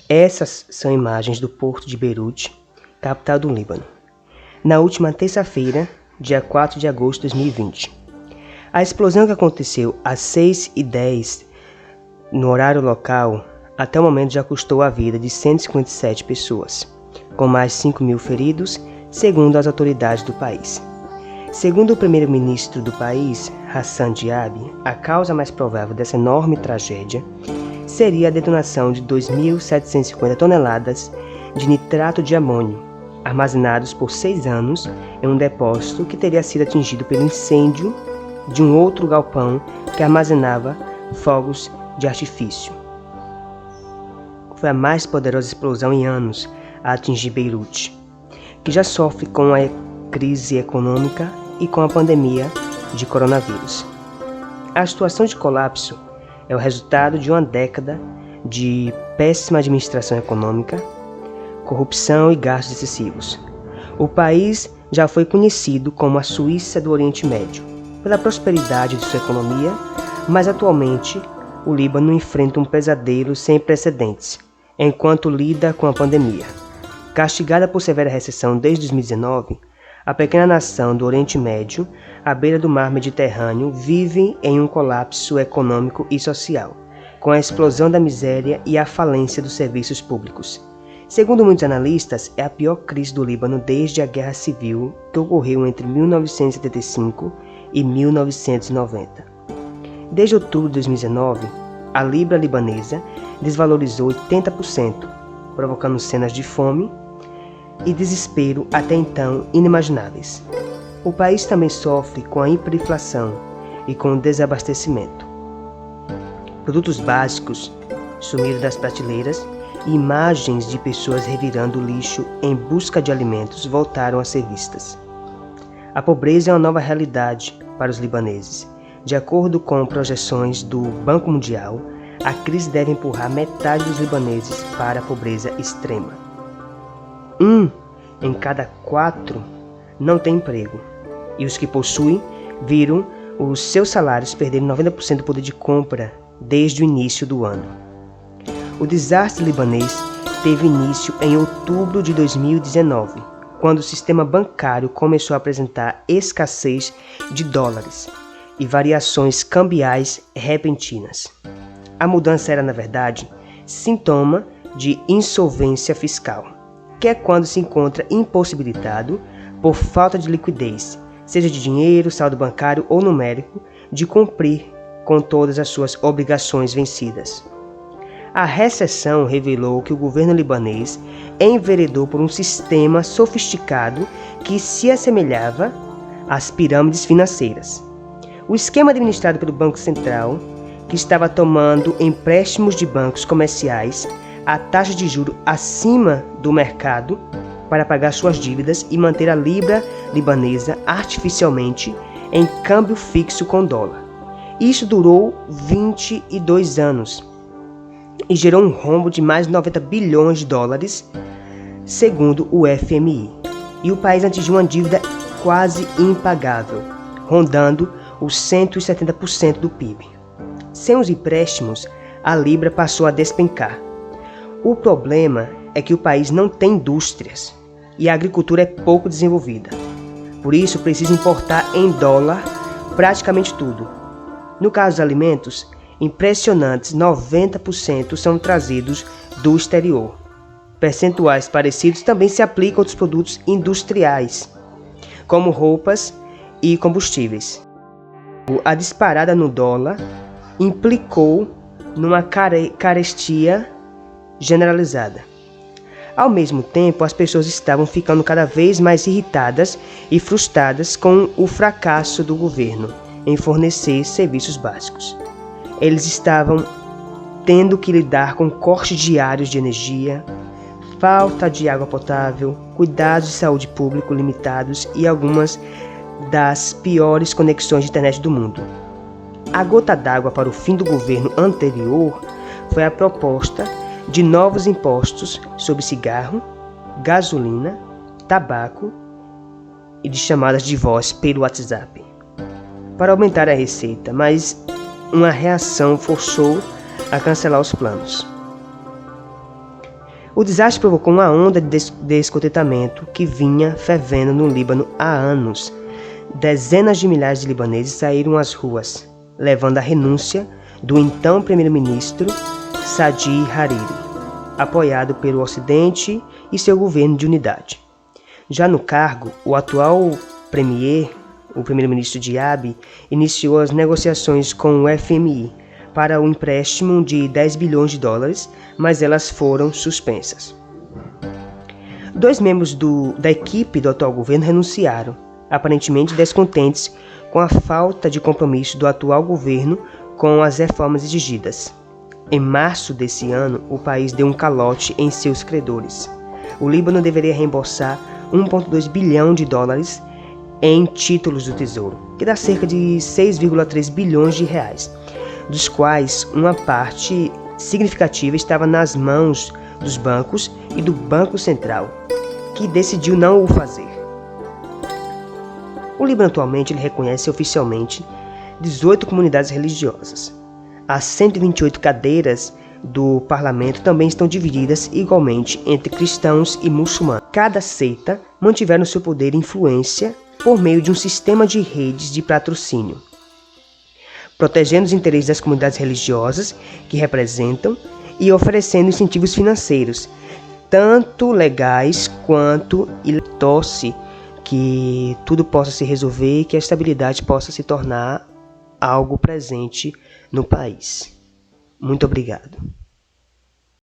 Essas são imagens do porto de Beirute, capital do Líbano, na última terça-feira, dia 4 de agosto de 2020. A explosão que aconteceu às 6h10 no horário local, até o momento já custou a vida de 157 pessoas, com mais de 5.000 feridos, segundo as autoridades do país. Segundo o primeiro-ministro do país, Hassan Diab, a causa mais provável dessa enorme tragédia seria a detonação de 2.750 toneladas de nitrato de amônio, armazenados por 6 anos em um depósito que teria sido atingido pelo incêndio de um outro galpão que armazenava fogos de artifício. Foi a mais poderosa explosão em anos a atingir Beirute, que já sofre com a crise econômica e com a pandemia de coronavírus. A situação de colapso é o resultado de uma década de péssima administração econômica, corrupção e gastos excessivos. O país já foi conhecido como a Suíça do Oriente Médio, pela prosperidade de sua economia, mas atualmente o Líbano enfrenta um pesadelo sem precedentes, enquanto lida com a pandemia. Castigada por severa recessão desde 2019, a pequena nação do Oriente Médio, à beira do mar Mediterrâneo, vive em um colapso econômico e social, com a explosão da miséria e a falência dos serviços públicos. Segundo muitos analistas, é a pior crise do Líbano desde a Guerra Civil, que ocorreu entre 1975 e 1990. Desde outubro de 2019, a libra libanesa desvalorizou 80%, provocando cenas de fome e desespero até então inimagináveis. O país também sofre com a hiperinflação e com o desabastecimento. Produtos básicos sumiram das prateleiras e imagens de pessoas revirando o lixo em busca de alimentos voltaram a ser vistas. A pobreza é uma nova realidade para os libaneses. De acordo com projeções do Banco Mundial, a crise deve empurrar metade dos libaneses para a pobreza extrema. 1 em cada 4 não tem emprego, e os que possuem viram os seus salários perderem 90% do poder de compra desde o início do ano. O desastre libanês teve início em outubro de 2019, quando o sistema bancário começou a apresentar escassez de dólares e variações cambiais repentinas. A mudança era, na verdade, sintoma de insolvência fiscal, que é quando se encontra impossibilitado, por falta de liquidez, seja de dinheiro, saldo bancário ou numérico, de cumprir com todas as suas obrigações vencidas. A recessão revelou que o governo libanês enveredou por um sistema sofisticado que se assemelhava às pirâmides financeiras. O esquema administrado pelo Banco Central, que estava tomando empréstimos de bancos comerciais a taxa de juros acima do mercado para pagar suas dívidas e manter a libra libanesa artificialmente em câmbio fixo com dólar. Isso durou 22 anos e gerou um rombo de mais de 90 bilhões de dólares, segundo o FMI. E o país atingiu uma dívida quase impagável, rondando os 170% do PIB. Sem os empréstimos, a libra passou a despencar. O problema é que o país não tem indústrias e a agricultura é pouco desenvolvida. Por isso, precisa importar em dólar praticamente tudo. No caso dos alimentos, impressionantes 90% são trazidos do exterior. Percentuais parecidos também se aplicam a outros produtos industriais, como roupas e combustíveis. A disparada no dólar implicou numa carestia generalizada. Ao mesmo tempo, as pessoas estavam ficando cada vez mais irritadas e frustradas com o fracasso do governo em fornecer serviços básicos. Eles estavam tendo que lidar com cortes diários de energia, falta de água potável, cuidados de saúde público limitados e algumas das piores conexões de internet do mundo. A gota d'água para o fim do governo anterior foi a proposta de novos impostos sobre cigarro, gasolina, tabaco e de chamadas de voz pelo WhatsApp, para aumentar a receita, mas uma reação forçou a cancelar os planos. O desastre provocou uma onda de descontentamento que vinha fervendo no Líbano há anos. Dezenas de milhares de libaneses saíram às ruas, levando a renúncia do então primeiro-ministro Saad Hariri, apoiado pelo Ocidente e seu governo de unidade. Já no cargo, o atual o primeiro-ministro Diaby, iniciou as negociações com o FMI para o empréstimo de 10 bilhões de dólares, mas elas foram suspensas. 2 membros da equipe do atual governo renunciaram, aparentemente descontentes com a falta de compromisso do atual governo com as reformas exigidas. Em março desse ano, o país deu um calote em seus credores. O Líbano deveria reembolsar 1,2 bilhão de dólares em títulos do Tesouro, que dá cerca de 6,3 bilhões de reais, dos quais uma parte significativa estava nas mãos dos bancos e do Banco Central, que decidiu não o fazer. O Líbano atualmente reconhece oficialmente 18 comunidades religiosas. As 128 cadeiras do parlamento também estão divididas igualmente entre cristãos e muçulmanos. Cada seita mantiveram seu poder e influência por meio de um sistema de redes de patrocínio, protegendo os interesses das comunidades religiosas que representam e oferecendo incentivos financeiros, tanto legais quanto ilegais. Torce que tudo possa se resolver e que a estabilidade possa se tornar algo presente no país. Muito obrigado.